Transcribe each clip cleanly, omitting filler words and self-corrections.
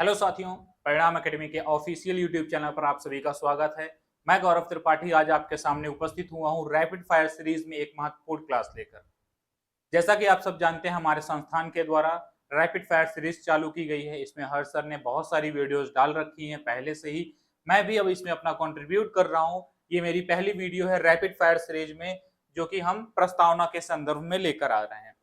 Hello साथियों, परिणाम academy के ऑफिशियल यूट्यूब चैनल पर आप सभी का स्वागत है। मैं गौरव त्रिपाठी आज आपके सामने उपस्थित हुआ हूं रैपिड फायर सीरीज में एक महत्वपूर्ण क्लास लेकर। जैसा कि आप सब जानते हैं, हमारे संस्थान के द्वारा रैपिड फायर सीरीज चालू की गई है। इसमें हर सर ने बहुत सारी वीडियोस डाल रखी हैं पहले से ही। मैं भी अब इसमें अपना कंट्रीब्यूट कर रहा हूं। ये मेरी पहली वीडियो है रैपिड फायर सीरीज में, जो कि हम प्रस्तावना के संदर्भ में लेकर आ रहे हैं।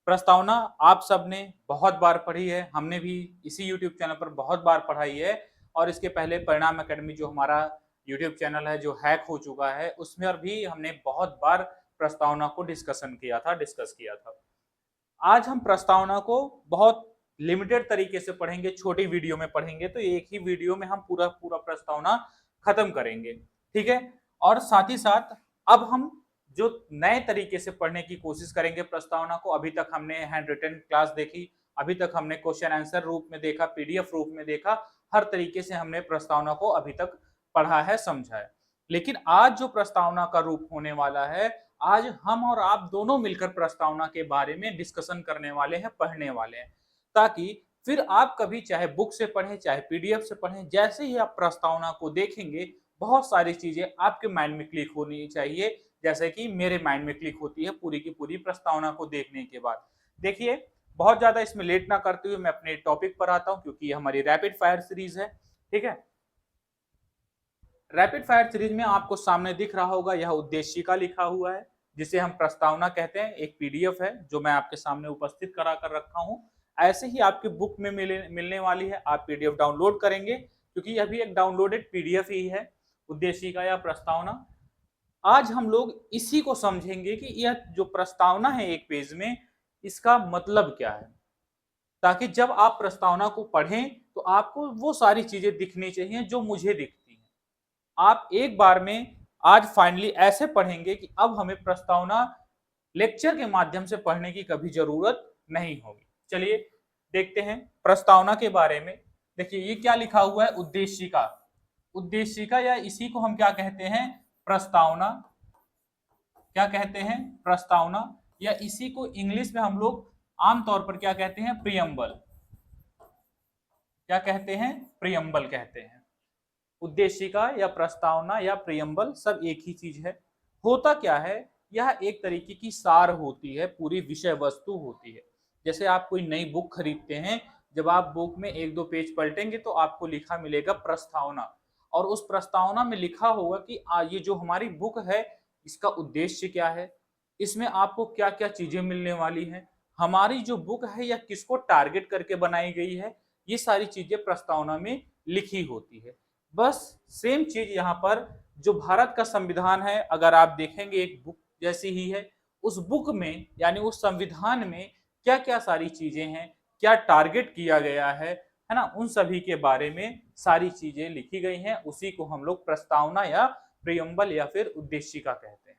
प्रस्तावना आप सबने बहुत बार पढ़ी है, हमने भी इसी यूट्यूब चैनल पर बहुत बार पढ़ाई है। और इसके पहले परिणाम एकेडमी जो हमारा यूट्यूब चैनल है जो हैक हो चुका है, उसमें भी हमने बहुत बार प्रस्तावना को डिस्कस किया था। आज हम प्रस्तावना को बहुत लिमिटेड तरीके से पढ़ेंगे, छोटी वीडियो में पढ़ेंगे, तो एक ही वीडियो में हम पूरा पूरा प्रस्तावना खत्म करेंगे। ठीक है। और साथ ही साथ अब हम जो नए तरीके से पढ़ने की कोशिश करेंगे प्रस्तावना को। अभी तक हमने हैंड रिटन क्लास देखी, अभी तक हमने क्वेश्चन आंसर रूप में देखा, पीडीएफ रूप में देखा, हर तरीके से हमने प्रस्तावना को अभी तक पढ़ा है, समझा है। लेकिन आज जो प्रस्तावना का रूप होने वाला है, आज हम और आप दोनों मिलकर प्रस्तावना के बारे में डिस्कशन करने वाले हैं, पढ़ने वाले हैं, ताकि फिर आप कभी चाहे बुक से पढ़ें चाहे पीडीएफ से पढ़ें, जैसे ही आप प्रस्तावना को देखेंगे बहुत सारी चीजें आपके माइंड में क्लिक होनी चाहिए, जैसे कि मेरे माइंड में क्लिक होती है पूरी की पूरी प्रस्तावना को देखने के बाद। देखिए, बहुत ज्यादा इसमें लेट ना करते हुए मैं अपने टॉपिक पर आता हूं, क्योंकि ये हमारी रैपिड फायर सीरीज है। ठीक है। रैपिड फायर सीरीज में आपको सामने दिख रहा होगा, यह उद्देशिका लिखा हुआ है, जिसे हम प्रस्तावना कहते हैं। एक पीडीएफ है जो मैं आपके सामने उपस्थित करा कर रखा हूं। ऐसे ही आपकी बुक में मिलने वाली है। आप पीडीएफ डाउनलोड करेंगे, क्योंकि यह भी एक डाउनलोडेड पीडीएफ ही है, उद्देशिका या प्रस्तावना। आज हम लोग इसी को समझेंगे कि यह जो प्रस्तावना है एक पेज में, इसका मतलब क्या है, ताकि जब आप प्रस्तावना को पढ़ें तो आपको वो सारी चीजें दिखनी चाहिए जो मुझे दिखती हैं। आप एक बार में आज फाइनली ऐसे पढ़ेंगे कि अब हमें प्रस्तावना लेक्चर के माध्यम से पढ़ने की कभी जरूरत नहीं होगी। चलिए देखते हैं प्रस्तावना के बारे में। देखिए, ये क्या लिखा हुआ है, उद्देशिका। उद्देशिका या इसी को हम क्या कहते हैं, प्रस्तावना। क्या कहते हैं, प्रस्तावना। या इसी को इंग्लिश में हम लोग आमतौर पर क्या कहते हैं, प्रियम्बल। क्या कहते हैं, प्रियम्बल कहते हैं। उद्देशिका या प्रस्तावना या प्रियम्बल सब एक ही चीज है। होता क्या है, यह एक तरीके की सार होती है, पूरी विषय वस्तु होती है। जैसे आप कोई नई बुक खरीदते हैं, जब आप बुक में एक दो पेज पलटेंगे तो आपको लिखा मिलेगा प्रस्तावना, और उस प्रस्तावना में लिखा होगा कि ये जो हमारी बुक है इसका उद्देश्य क्या है, इसमें आपको क्या क्या चीजें मिलने वाली हैं, हमारी जो बुक है यह किसको टारगेट करके बनाई गई है, ये सारी चीजें प्रस्तावना में लिखी होती है। बस सेम चीज यहाँ पर जो भारत का संविधान है, अगर आप देखेंगे एक बुक जैसी ही है। उस बुक में यानी उस संविधान में क्या क्या सारी चीजें हैं, क्या टारगेट किया गया है ना, उन सभी के बारे में सारी चीजें लिखी गई हैं। उसी को हम लोग प्रस्तावना या प्रियम्बल या फिर उद्देशिका कहते हैं।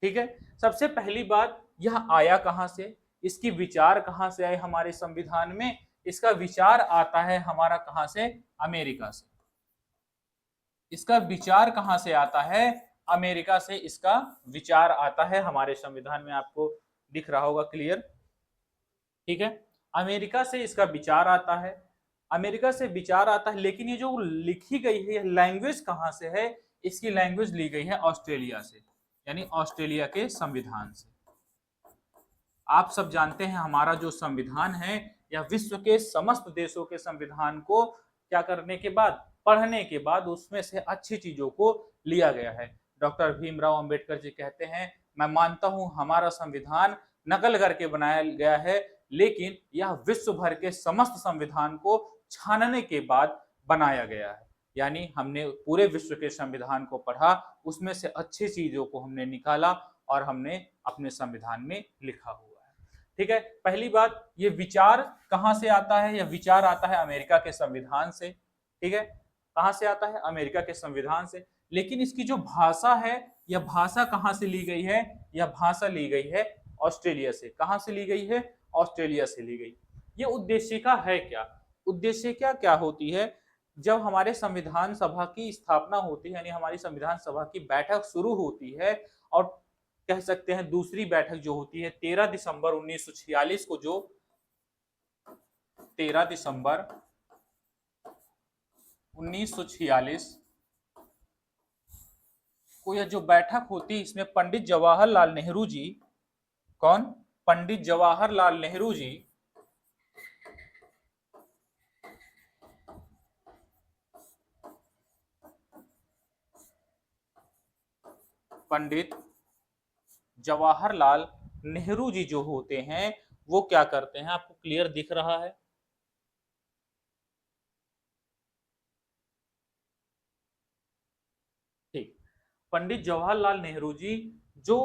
ठीक है। सबसे पहली बात, यह आया कहां से, इसकी विचार कहां से आए हमारे संविधान में। इसका विचार आता है हमारा कहां से, अमेरिका से। इसका विचार कहां से आता है, अमेरिका से इसका विचार आता है। हमारे संविधान में आपको दिख रहा होगा क्लियर। ठीक है। अमेरिका से इसका विचार आता है, अमेरिका से विचार आता है। लेकिन ये जो लिखी गई है, लैंग्वेज कहां से है, इसकी लैंग्वेज ली गई है ऑस्ट्रेलिया से, यानी ऑस्ट्रेलिया के संविधान से। आप सब जानते हैं हमारा जो संविधान है, यह विश्व के समस्त देशों के संविधान को क्या करने के बाद, पढ़ने के बाद उसमें से अच्छी चीजों को लिया गया है। डॉक्टर भीमराव अंबेडकर जी कहते हैं, मैं मानता हूं हमारा संविधान नकल करके बनाया गया है, लेकिन यह विश्व भर के समस्त संविधान को छानने के बाद बनाया गया है। यानी हमने पूरे विश्व के संविधान को पढ़ा, उसमें से अच्छी चीजों को हमने निकाला और हमने अपने संविधान में लिखा हुआ। ठीक है। पहली बात, ये विचार कहां से आता है, यह विचार आता है अमेरिका के संविधान से। ठीक है। कहां से आता है, अमेरिका के संविधान से। लेकिन इसकी जो भाषा है, यह भाषा कहां से ली गई है, यह भाषा ली गई है ऑस्ट्रेलिया से। कहां से ली गई है, ऑस्ट्रेलिया से ली गई। ये उद्देशिका है क्या, उद्देशिका क्या होती है, जब हमारे संविधान सभा की स्थापना होती है, यानी हमारी संविधान सभा की बैठक शुरू होती है, और कह सकते हैं दूसरी बैठक जो होती है 13 दिसंबर 1946 को, जो 13 दिसंबर 1946 को यह जो बैठक होती, इसमें पंडित जवाहरलाल नेहरू जी, कौन, पंडित जवाहरलाल नेहरू जी पंडित जवाहरलाल नेहरू जी जो होते हैं वो क्या करते हैं, आपको क्लियर दिख रहा है? ठीक। पंडित जवाहरलाल नेहरू जी जो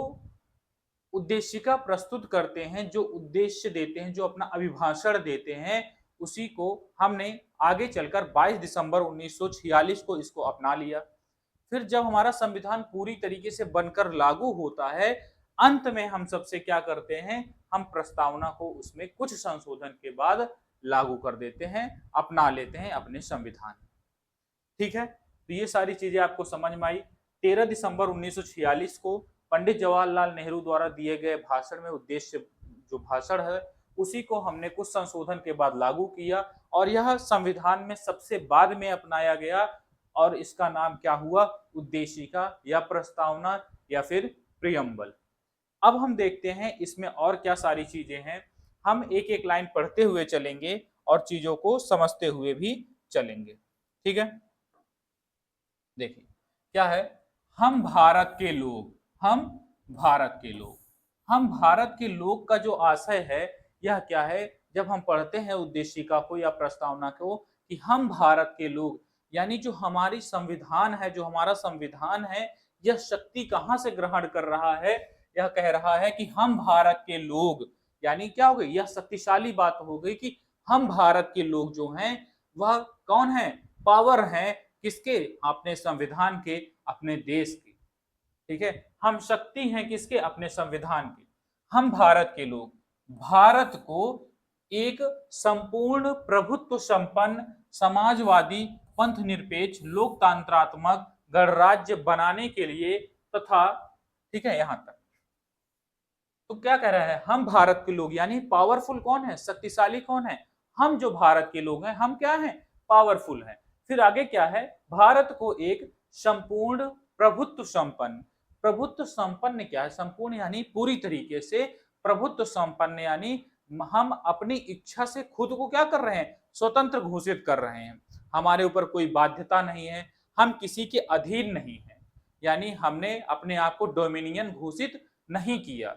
उद्देशिका प्रस्तुत करते हैं, जो उद्देश्य देते हैं, जो अपना अभिभाषण देते हैं, उसी को हमने आगे चलकर 22 दिसंबर 1946 को इसको अपना लिया। फिर जब हमारा संविधान पूरी तरीके से बनकर लागू होता है, अंत में हम सबसे क्या करते हैं, हम प्रस्तावना को उसमें कुछ संशोधन के बाद लागू कर देते हैं, अपना लेते हैं अपने संविधान। ठीक है, तो ये सारी चीजें आपको समझ में आई। 13 दिसंबर 1946 को पंडित जवाहरलाल नेहरू द्वारा दिए गए भाषण में, उद्देश्य जो भाषण है उसी को हमने कुछ संशोधन के बाद लागू किया और यह संविधान में सबसे बाद में अपनाया गया और इसका नाम क्या हुआ, उद्देशिका या प्रस्तावना या फिर प्रियम्बल। अब हम देखते हैं इसमें और क्या सारी चीजें हैं, हम एक एक लाइन पढ़ते हुए चलेंगे और चीजों को समझते हुए भी चलेंगे। ठीक है, देखिए क्या है, हम भारत के लोग, हम भारत के लोग, हम भारत के लोग का जो आशय है यह क्या है, जब हम पढ़ते हैं उद्देशिका को या प्रस्तावना को कि हम भारत के लोग, यानी जो हमारी संविधान है, जो हमारा संविधान है, यह शक्ति कहां से ग्रहण कर रहा है, यह कह रहा है कि हम भारत के लोग, यानी क्या हो गई, यह शक्तिशाली बात हो गई कि हम भारत के लोग जो हैं वह कौन है, पावर हैं, किसके, अपने संविधान के, अपने देश के। ठीक है, हम शक्ति हैं किसके, अपने संविधान के। हम भारत के लोग भारत को एक संपूर्ण प्रभुत्व संपन्न समाजवादी पंथ निरपेक्ष लोकतंत्रात्मक गणराज्य बनाने के लिए तथा, ठीक है यहां तक, तो क्या कह रहा है, हम भारत के लोग, यानी पावरफुल कौन है, शक्तिशाली कौन है, हम जो भारत के लोग हैं, हम क्या हैं, पावरफुल हैं। फिर आगे क्या है, भारत को एक संपूर्ण प्रभुत्व संपन्न, प्रभुत्व संपन्न क्या है, संपूर्ण यानी पूरी तरीके से, प्रभुत्व संपन्न यानी हम अपनी इच्छा से खुद को क्या कर रहे हैं, स्वतंत्र घोषित कर रहे हैं, हमारे ऊपर कोई बाध्यता नहीं है, हम किसी के अधीन नहीं है, यानी हमने अपने आप को डोमिनियन घोषित नहीं किया।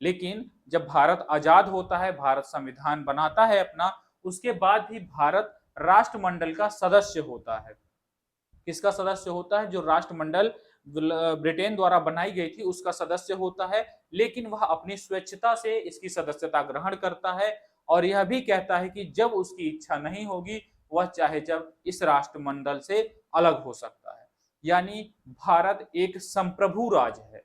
लेकिन जब भारत आजाद होता है, भारत संविधान बनाता है अपना, उसके बाद भी भारत राष्ट्रमंडल का सदस्य होता है। किसका सदस्य होता है, जो राष्ट्रमंडल ब्रिटेन द्वारा बनाई गई थी उसका सदस्य होता है, लेकिन वह अपनी स्वेच्छता से इसकी सदस्यता ग्रहण करता है और यह भी कहता है कि जब उसकी इच्छा नहीं होगी वह चाहे जब इस राष्ट्रमंडल से अलग हो सकता है। यानी भारत एक संप्रभु राज्य है,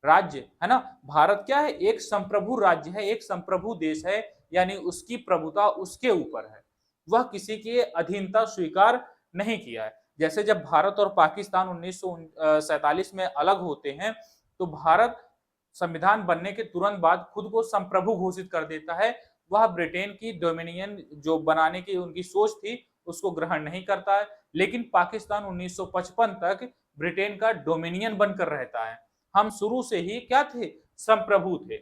राज्य है ना, भारत क्या है, एक संप्रभु राज्य है, एक संप्रभु देश है, यानी उसकी प्रभुता उसके ऊपर है, वह किसी की अधीनता स्वीकार नहीं किया है। जैसे जब भारत और पाकिस्तान 1947 में अलग होते हैं तो भारत संविधान बनने के तुरंत बाद खुद को संप्रभु घोषित कर देता है, वह ब्रिटेन की डोमिनियन जो बनाने की उनकी सोच थी उसको ग्रहण नहीं करता है, लेकिन पाकिस्तान 1955 तक ब्रिटेन का डोमिनियन बनकर रहता है। हम शुरू से ही क्या थे, संप्रभु थे,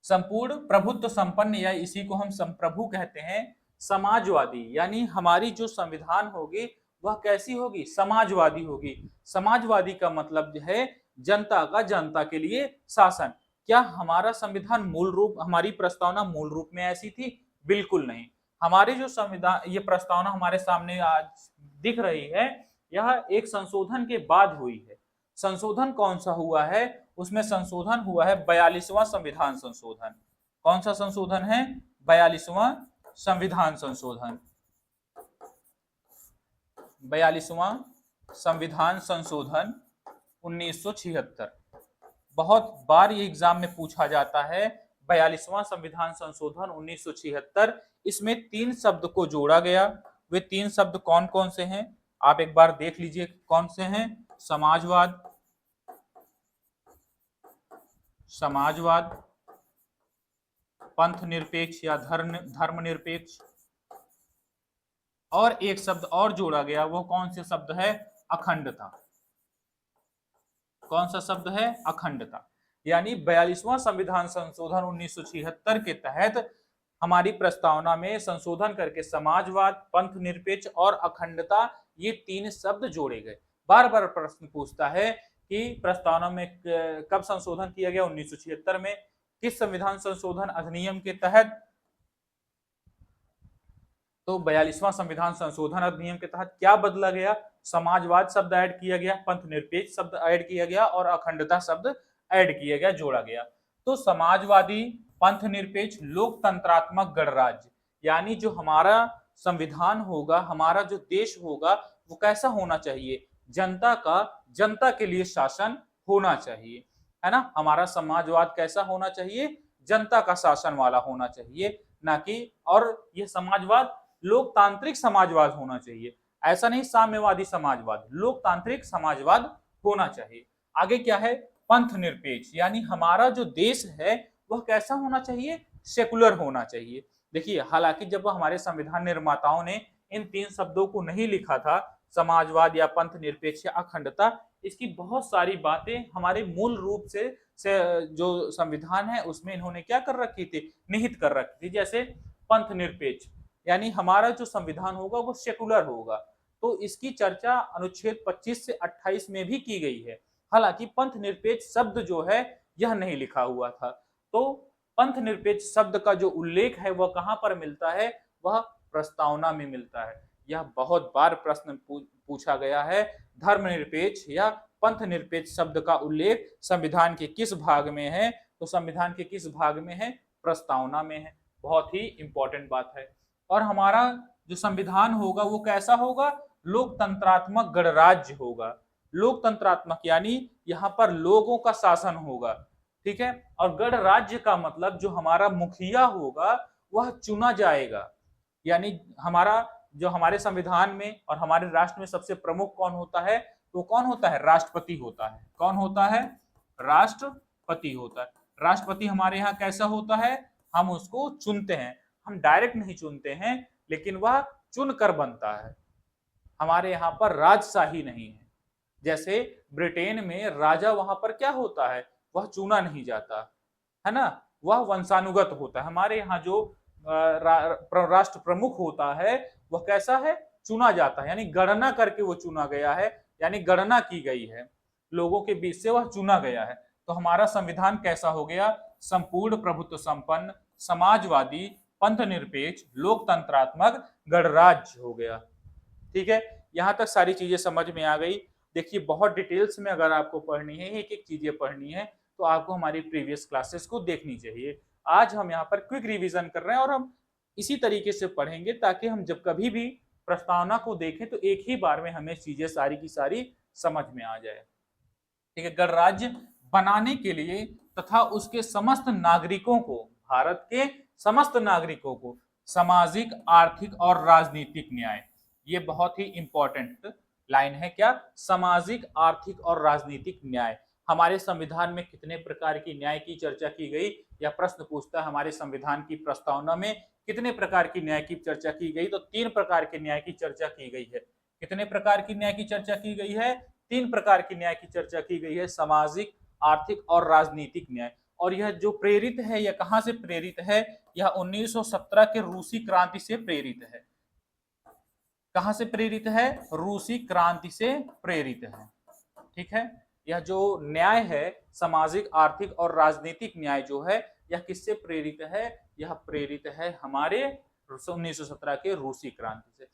संपूर्ण प्रभुत्व संपन्न, या इसी को हम संप्रभु कहते हैं। समाजवादी यानी हमारी जो संविधान होगी वह कैसी होगी, समाजवादी होगी। समाजवादी का मतलब है जनता का जनता के लिए शासन। क्या हमारा संविधान मूल रूप, हमारी प्रस्तावना मूल रूप में ऐसी थी, बिल्कुल नहीं। हमारी जो संविधान, ये प्रस्तावना हमारे सामने आज दिख रही है, यह एक संशोधन के बाद हुई है। संशोधन कौन सा हुआ है, उसमें संशोधन हुआ है 42वां संविधान संशोधन। कौन सा संशोधन है, 42वां संविधान संशोधन, 42वां संविधान संशोधन 1976। बहुत बार ये एग्जाम में पूछा जाता है, 42वां संविधान संशोधन 1976। इसमें 3 शब्द को जोड़ा गया, वे 3 शब्द कौन कौन से हैं, आप एक बार देख लीजिए कौन से हैं। समाजवाद, समाजवाद, पंथ निरपेक्ष या धर्मनिरपेक्ष, और एक शब्द और जोड़ा गया, वो कौन सा शब्द है? अखंडता। कौन सा शब्द है? अखंडता। यानी 42वां संविधान संशोधन 1976 के तहत हमारी प्रस्तावना में संशोधन करके समाजवाद, पंथ निरपेक्ष और अखंडता, ये 3 शब्द जोड़े गए। बार बार प्रश्न पूछता है कि प्रस्तावना में कब संशोधन किया गया? 1976 में। किस संविधान संशोधन अधिनियम के तहत? तो 42वां संविधान संशोधन अधिनियम के तहत क्या बदला गया? समाजवाद शब्द ऐड किया गया, पंथ निरपेक्ष शब्द ऐड किया गया और अखंडता शब्द ऐड किया गया, जोड़ा गया। तो समाजवादी, पंथ निरपेक्ष, लोकतंत्रात्मक गणराज्य, यानी जो हमारा संविधान होगा, हमारा जो देश होगा, वो कैसा होना चाहिए? जनता का, जनता के लिए शासन होना चाहिए, है ना। हमारा समाजवाद कैसा होना चाहिए? जनता का शासन वाला होना चाहिए, ना कि, और यह समाजवाद लोकतांत्रिक समाजवाद होना चाहिए, ऐसा नहीं साम्यवादी समाजवाद, लोकतांत्रिक समाजवाद होना चाहिए। आगे क्या है? पंथ निरपेक्ष, यानी हमारा जो देश है वह कैसा होना चाहिए? सेकुलर होना चाहिए। देखिए, हालांकि जब हमारे संविधान निर्माताओं ने इन 3 शब्दों को नहीं लिखा था, समाजवाद या पंथ निरपेक्ष या अखंडता, इसकी बहुत सारी बातें हमारे मूल रूप से जो संविधान है उसमें इन्होंने क्या कर रखी थी? निहित कर रखी थी। जैसे पंथ निरपेक्ष, यानी हमारा जो संविधान होगा वो सेकुलर होगा, तो इसकी चर्चा अनुच्छेद 25 से 28 में भी की गई है। हालांकि पंथ निरपेक्ष शब्द जो है यह नहीं लिखा हुआ था। तो पंथ निरपेक्ष शब्द का जो उल्लेख है वह कहां पर मिलता है? वह प्रस्तावना में मिलता है। यह बहुत बार प्रश्न पूछा गया है, धर्मनिरपेक्ष या पंथ निरपेक्ष शब्द का उल्लेख संविधान के किस भाग में है? तो संविधान के किस भाग में है? प्रस्तावना में है। बहुत ही इंपॉर्टेंट बात है। और हमारा जो संविधान होगा वो कैसा होगा? लोकतंत्रात्मक गणराज्य होगा। लोकतंत्रात्मक यानी यहाँ पर लोगों का शासन होगा, ठीक है। और गणराज्य का मतलब जो हमारा मुखिया होगा वह चुना जाएगा। यानी हमारा जो हमारे संविधान में और हमारे राष्ट्र में सबसे प्रमुख कौन होता है? तो कौन होता है? राष्ट्रपति होता है। कौन होता है? राष्ट्रपति होता है। राष्ट्रपति हमारे यहाँ कैसा होता है? हम उसको चुनते हैं, हम डायरेक्ट नहीं चुनते हैं, लेकिन वह चुनकर बनता है। हमारे यहाँ पर राजशाही नहीं है। जैसे ब्रिटेन में राजा, वहां पर क्या होता है? वह चुना नहीं जाता, है ना, वह वंशानुगत होता है। हमारे यहाँ जो राष्ट्र प्रमुख होता है वह कैसा है? चुना जाता है, यानी गणना करके वो चुना गया है, यानी गणना की गई है, लोगों के बीच से वह चुना गया है। तो हमारा संविधान कैसा हो गया? संपूर्ण प्रभुत्व संपन्न, समाजवादी, पंथ निरपेक्ष, लोकतंत्रात्मक गणराज्य हो गया। ठीक है, यहां तक सारी चीजें समझ में आ गई। देखिए, बहुत डिटेल्स में अगर आपको पढ़नी है, एक एक चीजें पढ़नी है, तो आपको हमारी प्रीवियस क्लासेस को देखनी चाहिए। आज हम यहाँ पर क्विक रिवीजन कर रहे हैं और हम इसी तरीके से पढ़ेंगे ताकि हम जब कभी भी प्रस्तावना को देखें तो एक ही बार में हमें चीजें सारी की सारी समझ में आ जाए। ठीक है, गणराज्य बनाने के लिए तथा उसके समस्त नागरिकों को, भारत के समस्त नागरिकों को सामाजिक, आर्थिक और राजनीतिक न्याय, ये बहुत ही इंपॉर्टेंट लाइन है। क्या? सामाजिक, आर्थिक और राजनीतिक न्याय। हमारे संविधान में कितने प्रकार की न्याय की चर्चा की गई? यह प्रश्न पूछता है हमारे संविधान की प्रस्तावना में कितने प्रकार की न्याय की चर्चा की गई? तो 3 प्रकार के न्याय की चर्चा की गई है। कितने प्रकार की न्याय की चर्चा की गई है? 3 प्रकार की न्याय की चर्चा की गई है, सामाजिक, आर्थिक और राजनीतिक न्याय। और यह जो प्रेरित है, यह कहां से प्रेरित है? यह 1917 के रूसी क्रांति से प्रेरित है। कहां से प्रेरित है? रूसी क्रांति से प्रेरित है। ठीक है, यह जो न्याय है, सामाजिक, आर्थिक और राजनीतिक न्याय जो है, यह किससे प्रेरित है? यह प्रेरित है हमारे 1917 के रूसी क्रांति से।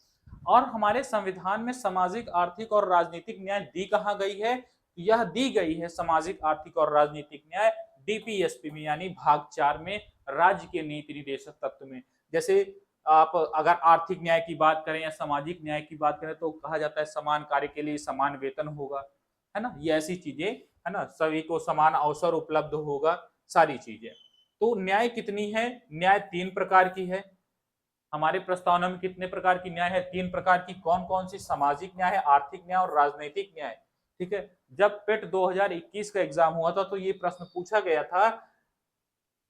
और हमारे संविधान में सामाजिक, आर्थिक और राजनीतिक न्याय दी कहां गई है? यह दी गई है सामाजिक, आर्थिक और राजनीतिक न्याय डीपीएसपी में, यानी भाग 4 में, राज्य के नीति निर्देशक तत्व में। जैसे आप अगर आर्थिक न्याय की बात करें या सामाजिक न्याय की बात करें तो कहा जाता है समान कार्य के लिए समान वेतन होगा, है ना, ये ऐसी चीजें, है ना, सभी को समान अवसर उपलब्ध होगा, सारी चीजें। तो न्याय कितनी है? न्याय 3 प्रकार की है। हमारे प्रस्तावना में कितने प्रकार की न्याय है? 3 प्रकार की। कौन कौन सी? सामाजिक न्याय है, आर्थिक न्याय और राजनीतिक न्याय। ठीक है, जब पेट 2021 का एग्जाम हुआ था तो ये प्रश्न पूछा गया था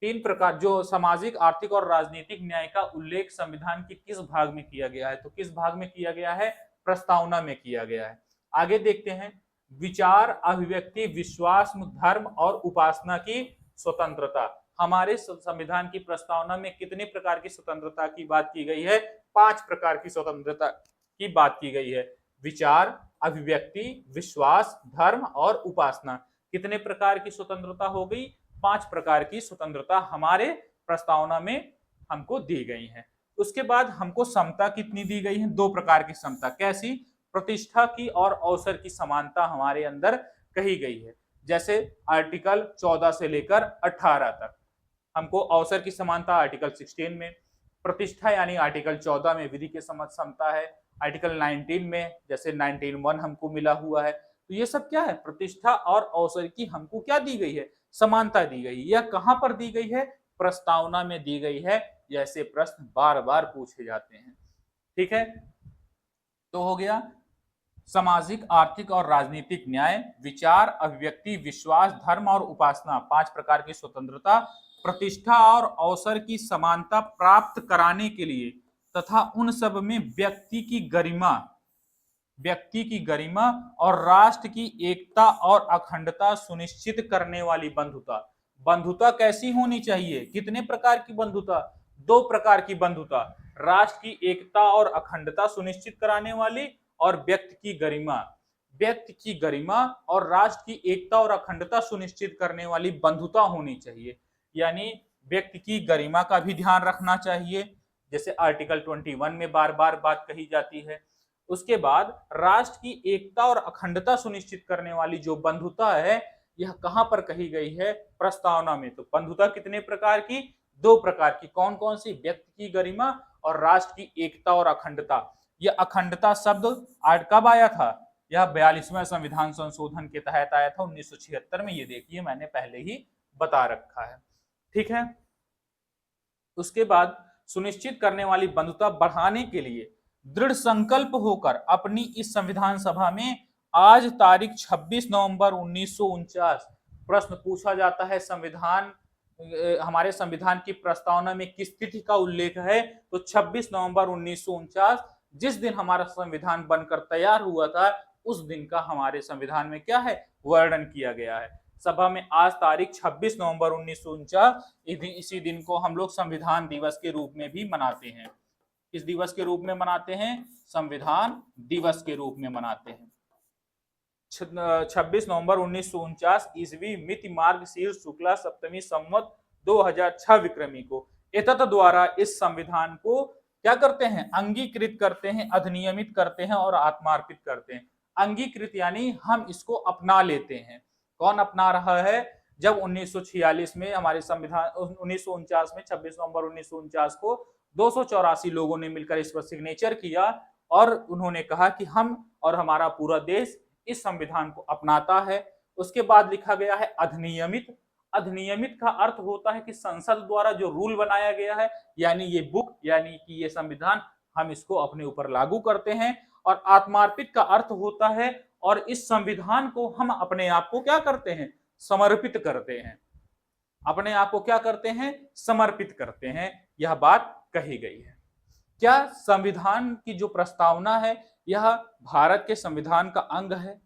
तीन प्रकार जो सामाजिक, आर्थिक और राजनीतिक न्याय का उल्लेख संविधान के किस भाग में किया गया है? तो किस भाग में किया गया है? प्रस्तावना में किया गया है। आगे देखते हैं, विचार, अभिव्यक्ति, विश्वास, धर्म और उपासना की स्वतंत्रता। हमारे संविधान की प्रस्तावना में कितने प्रकार की स्वतंत्रता की बात की गई है? 5 प्रकार की स्वतंत्रता की बात की गई है। विचार, अभिव्यक्ति, विश्वास, धर्म और उपासना। कितने प्रकार की स्वतंत्रता हो गई? 5 प्रकार की स्वतंत्रता हमारे प्रस्तावना में हमको दी गई है। उसके बाद हमको समता कितनी दी गई है? 2 प्रकार की समता। कैसी? प्रतिष्ठा की और अवसर की समानता हमारे अंदर कही गई है। जैसे आर्टिकल 14 से लेकर 18 तक हमको अवसर की समानता आर्टिकल 16 में, प्रतिष्ठा यानी आर्टिकल 14 में विधि के समता है, आर्टिकल 19 में जैसे 19(1) हमको मिला हुआ है। तो ये सब क्या है? प्रतिष्ठा और अवसर की हमको क्या दी गई है? समानता दी गई। यह कहां पर दी गई है? प्रस्तावना में दी गई है। जैसे प्रश्न बार बार पूछे जाते हैं। ठीक है, तो हो गया सामाजिक, आर्थिक और राजनीतिक न्याय, विचार, अभिव्यक्ति, विश्वास, धर्म और उपासना, 5 प्रकार की स्वतंत्रता, प्रतिष्ठा और अवसर की समानता प्राप्त कराने के लिए तथा उन सब में व्यक्ति की गरिमा और राष्ट्र की एकता और अखंडता सुनिश्चित करने वाली बंधुता। बंधुता कैसी होनी चाहिए? कितने प्रकार की बंधुता? 2 प्रकार की बंधुता, राष्ट्र की एकता और अखंडता सुनिश्चित कराने वाली और व्यक्ति की गरिमा और राष्ट्र की एकता और अखंडता सुनिश्चित करने वाली बंधुता होनी चाहिए। यानी व्यक्ति की गरिमा का भी ध्यान रखना चाहिए, जैसे आर्टिकल 21 में बार बार बात कही जाती है। उसके बाद राष्ट्र की एकता और अखंडता सुनिश्चित करने वाली जो बंधुता है, यह कहां पर कही गई है? प्रस्तावना में। तो बंधुता कितने प्रकार की? 2 प्रकार की। कौन कौन सी? व्यक्ति की गरिमा और राष्ट्र की एकता और अखंडता। यह अखंडता शब्द आज कब आया था? यह 42वें संविधान संशोधन के तहत आया था 1976 में। ये देखिए मैंने पहले ही बता रखा है। ठीक है, उसके बाद सुनिश्चित करने वाली बंधुता बढ़ाने के लिए दृढ़ संकल्प होकर अपनी इस संविधान सभा में आज तारीख 26 नवंबर 1949 प्रश्न पूछा जाता है, संविधान हमारे संविधान की प्रस्तावना में किस तिथि का उल्लेख है? तो 26 नवंबर 1949, जिस दिन हमारा संविधान बनकर तैयार हुआ था, उस दिन का हमारे संविधान में क्या है? वर्णन किया गया है। सभा में आज तारीख 26 नवंबर 1949, इसी दिन को हम लोग संविधान दिवस के रूप में भी मनाते हैं। किस दिवस के रूप में मनाते हैं? संविधान दिवस के रूप में मनाते हैं। 26 नवंबर 1949 ईस्वी मिति मार्गशीर्ष शुक्ला सप्तमी संवत 2006 विक्रमी को एतत् द्वारा इस संविधान को क्या करते हैं? अंगीकृत करते हैं, अधिनियमित करते हैं और आत्मार्पित करते हैं। अंगीकृत यानी हम इसको अपना लेते हैं। कौन अपना रहा है? जब 1946 में हमारे संविधान 1949 में 26 नवंबर 1949 को 284 लोगों ने मिलकर इस पर सिग्नेचर किया और उन्होंने कहा कि हम और हमारा पूरा देश इस संविधान को अपनाता है। उसके बाद लिखा गया है अधिनियमित। अधिनियमित का अर्थ होता है कि संसद द्वारा जो रूल बनाया गया है, यानी ये बुक यानी कि ये संविधान हम इसको अपने ऊपर लागू करते हैं। और आत्मार्पित का अर्थ होता है और इस संविधान को हम अपने आप को क्या करते हैं? समर्पित करते हैं। अपने आप को क्या करते हैं? समर्पित करते हैं। यह बात कही गई है। क्या संविधान की जो प्रस्तावना है यह भारत के संविधान का अंग है?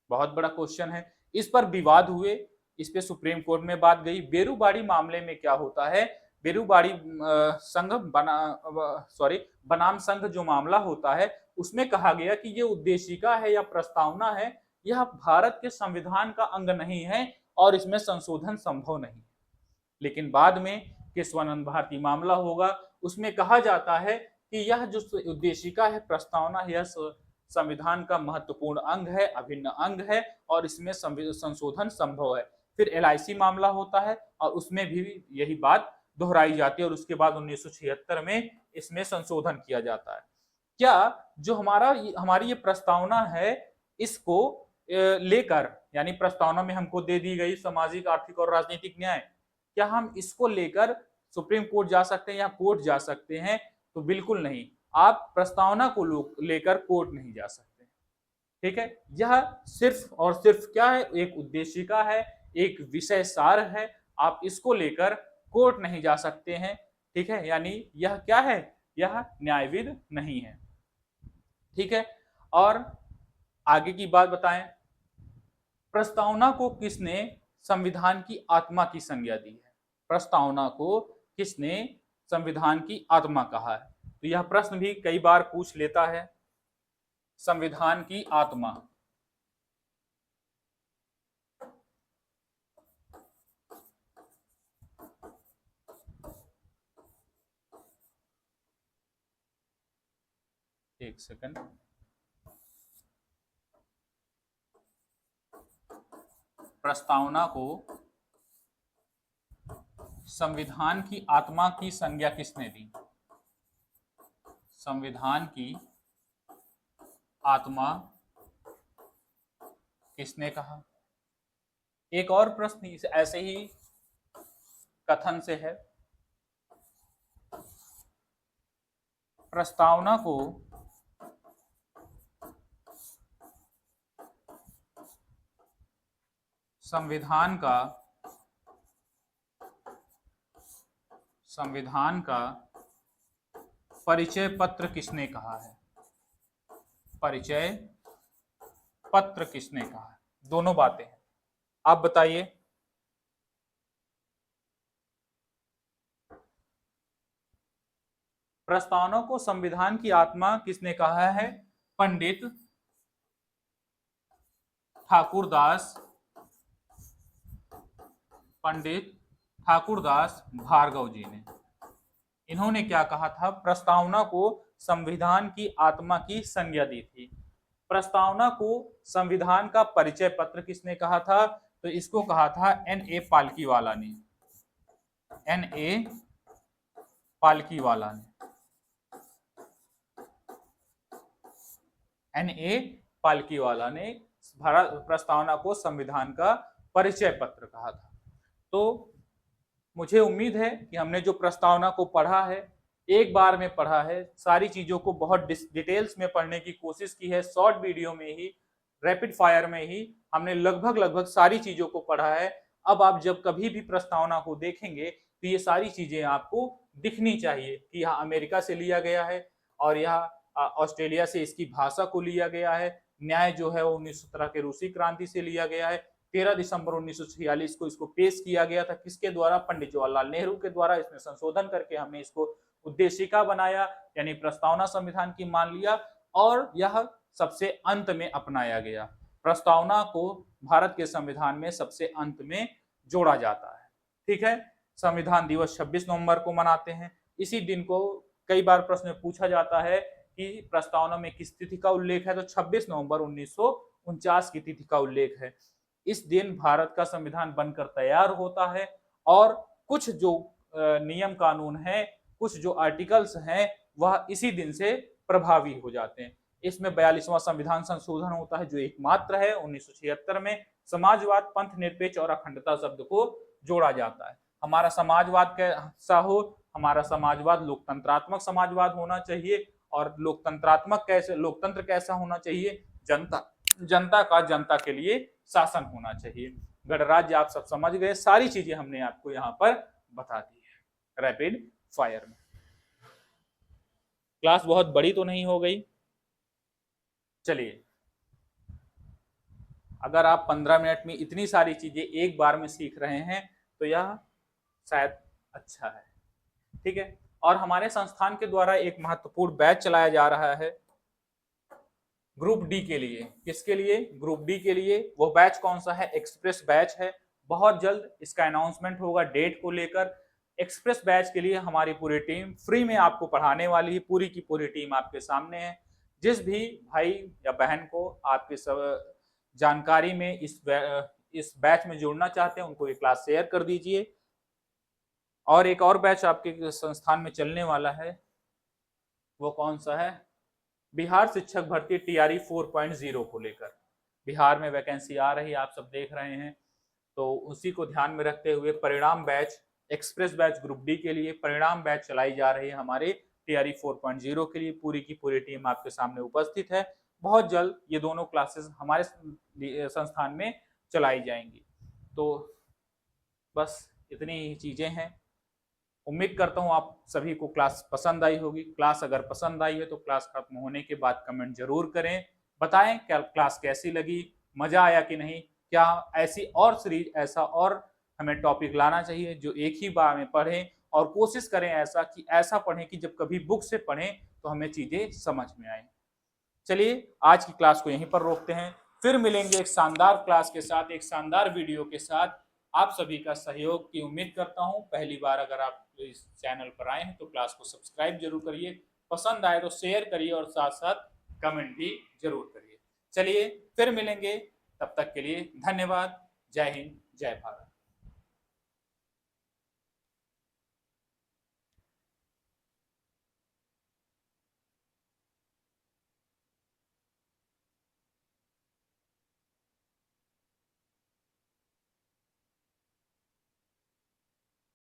बहुत बड़ा क्वेश्चन है। इस पर विवाद हुए, इस पे सुप्रीम कोर्ट में बात गई। बेरूबाड़ी मामले में क्या होता है? बेरूबाड़ी संघ बनाम संघ जो मामला होता है, उसमें कहा गया कि ये उद्देशिका है या प्रस्तावना है, यह भारत के संविधान का अंग नहीं है और इसमें संशोधन संभव नहीं है। लेकिन बाद में केशवानंद भारती मामला होगा, उसमें कहा जाता है कि यह जो उद्देशिका है, प्रस्तावना, यह संविधान का महत्वपूर्ण अंग है, अभिन्न अंग है और इसमें संशोधन संभव है। फिर LIC मामला होता है और उसमें भी यही बात दोहराई जाती है और उसके बाद 1976 में इसमें संशोधन किया जाता है। क्या जो हमारी ये प्रस्तावना है, इसको लेकर, यानी प्रस्तावना में हमको दे दी गई सामाजिक, आर्थिक और राजनीतिक न्याय, क्या हम इसको लेकर सुप्रीम कोर्ट जा सकते हैं या कोर्ट जा सकते हैं? तो बिल्कुल नहीं। आप प्रस्तावना को लेकर कोर्ट नहीं जा सकते। ठीक है, यह सिर्फ और सिर्फ क्या है? एक उद्देशिका है, एक विषय सार है। आप इसको लेकर कोर्ट नहीं जा सकते हैं। ठीक है, यानी यह क्या है, यह न्यायविद नहीं है। ठीक है, और आगे की बात बताएं, प्रस्तावना को किसने संविधान की आत्मा की संज्ञा दी है? प्रस्तावना को किसने संविधान की आत्मा कहा है? तो यह प्रश्न भी कई बार पूछ लेता है। संविधान की आत्मा, एक सेकंड, प्रस्तावना को संविधान की आत्मा की संज्ञा किसने दी? संविधान की आत्मा किसने कहा? एक और प्रश्न ऐसे ही कथन से है, प्रस्तावना को संविधान का परिचय पत्र किसने कहा है? परिचय पत्र किसने कहा है? दोनों बातें हैं, आप बताइए। प्रस्तावना को संविधान की आत्मा किसने कहा है? पंडित ठाकुरदास भार्गव जी ने। इन्होंने क्या कहा था? प्रस्तावना को संविधान की आत्मा की संज्ञा दी थी। प्रस्तावना को संविधान का परिचय पत्र किसने कहा था? तो इसको कहा था N.A. पालकीवाला ने। N.A. पालकीवाला ने। N.A. पालकीवाला ने भारत प्रस्तावना को संविधान का परिचय पत्र कहा था। तो मुझे उम्मीद है कि हमने जो प्रस्तावना को पढ़ा है, एक बार में पढ़ा है, सारी चीजों को बहुत डिटेल्स में पढ़ने की कोशिश की है। शॉर्ट वीडियो में ही, रैपिड फायर में ही हमने लगभग सारी चीजों को पढ़ा है। अब आप जब कभी भी प्रस्तावना को देखेंगे तो ये सारी चीजें आपको दिखनी चाहिए कि यह अमेरिका से लिया गया है और यह ऑस्ट्रेलिया से इसकी भाषा को लिया गया है। न्याय जो है वो 1917 के रूसी क्रांति से लिया गया है। 13 दिसंबर 1946 को इसको पेश किया गया था, किसके द्वारा? पंडित जवाहरलाल नेहरू के द्वारा। इसमें संशोधन करके हमने इसको उद्देशिका बनाया, यानी प्रस्तावना संविधान की मान लिया, और यह सबसे अंत में अपनाया गया। प्रस्तावना को भारत के संविधान में सबसे अंत में जोड़ा जाता है। ठीक है, संविधान दिवस 26 नवंबर को मनाते हैं। इसी दिन को कई बार प्रश्न में पूछा जाता है कि प्रस्तावना में किस तिथि का उल्लेख है, तो 26 नवंबर 1949 की तिथि का उल्लेख है। इस दिन भारत का संविधान बनकर तैयार होता है और कुछ जो नियम कानून है, कुछ जो आर्टिकल्स हैं, वह इसी दिन से प्रभावी हो जाते हैं। इसमें 42वां संविधान संशोधन होता है जो एकमात्र है। 1976 में समाजवाद, पंथ निरपेक्ष और अखंडता शब्द को जोड़ा जाता है। हमारा समाजवाद कैसा हो? हमारा समाजवाद लोकतंत्रात्मक समाजवाद होना चाहिए। और लोकतंत्र कैसा होना चाहिए? जनता का जनता के लिए शासन होना चाहिए। गणराज्य आप सब समझ गए, सारी चीजें हमने आपको यहाँ पर बता दी है रैपिड फायर में। क्लास बहुत बड़ी तो नहीं हो गई? चलिए, अगर आप 15 मिनट में इतनी सारी चीजें एक बार में सीख रहे हैं तो यह शायद अच्छा है। ठीक है, और हमारे संस्थान के द्वारा एक महत्वपूर्ण बैच चलाया जा रहा है ग्रुप डी के लिए। किसके लिए? ग्रुप डी के लिए। वो बैच कौन सा है? एक्सप्रेस बैच है। बहुत जल्द इसका अनाउंसमेंट होगा डेट को लेकर। एक्सप्रेस बैच के लिए हमारी पूरी टीम फ्री में आपको पढ़ाने वाली है। पूरी की पूरी टीम आपके सामने है। जिस भी भाई या बहन को आपके सब जानकारी में इस बैच में जुड़ना चाहते हैं, उनको ये क्लास शेयर कर दीजिए। और एक और बैच आपके संस्थान में चलने वाला है, वो कौन सा है? बिहार शिक्षक भर्ती टीआरई 4.0 को लेकर। बिहार में वैकेंसी आ रही है, आप सब देख रहे हैं, तो उसी को ध्यान में रखते हुए परिणाम batch, express batch group D के लिए परिणाम बैच चलाई जा रही है हमारे टीआरई 4.0 के लिए। पूरी की पूरी टीम आपके सामने उपस्थित है। बहुत जल्द ये दोनों क्लासेस हमारे संस्थान में चलाई जाएंगी। तो बस इतनी ही चीजें हैं। उम्मीद करता हूँ आप सभी को क्लास पसंद आई होगी। क्लास अगर पसंद आई है तो क्लास खत्म होने के बाद कमेंट जरूर करें, बताएं क्या क्लास कैसी लगी, मजा आया कि नहीं, क्या ऐसी और सीरीज, ऐसा और हमें टॉपिक लाना चाहिए जो एक ही बार में पढ़ें, और कोशिश करें ऐसा कि ऐसा पढ़ें कि जब कभी बुक से पढ़ें तो हमें चीजें समझ में आए। चलिए आज की क्लास को यहीं पर रोकते हैं, फिर मिलेंगे एक शानदार क्लास के साथ, एक शानदार वीडियो के साथ। आप सभी का सहयोग की उम्मीद करता हूं। पहली बार अगर आप इस चैनल पर आए हैं तो क्लास को सब्सक्राइब जरूर करिए, पसंद आए तो शेयर करिए और साथ साथ कमेंट भी जरूर करिए। चलिए फिर मिलेंगे, तब तक के लिए धन्यवाद। जय हिंद, जय भारत।